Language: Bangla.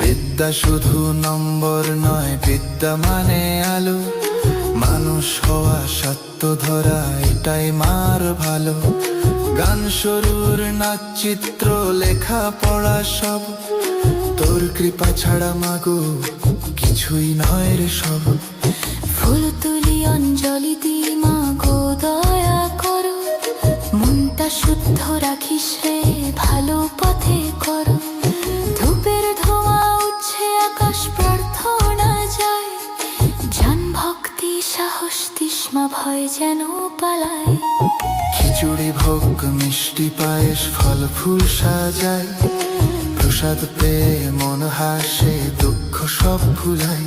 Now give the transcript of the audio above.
বিদ্যা শুধু নম্বর নয়, বিদ্যা মানে আলো। মানুষ হওয়া, সত্য ধরা, এটাই মার ভালো। গান, সুর, নাচ, চিত্র, লেখা পড়া সব তোর কৃপা ছাড়া মাগো কিছুই নয় রে সব। ফুল তুলি অঞ্জলি দি মাগো দয়া করো, মনটা শুদ্ধ রাখিস রে ভালো পথে করো। ধূপের ধোঁয়া উঠছে আকাশ, প্রার্থনা যায়, জান ভক্তি সাহস তৃষ্ণা ভয় যেন পালায়। খিচুড়ি, ভোগ, মিষ্টি, পায়েস, ফল ফুল সাজায়, প্রসাদ পেয়ে মন হাসে, দুঃখ সব ভুলায়।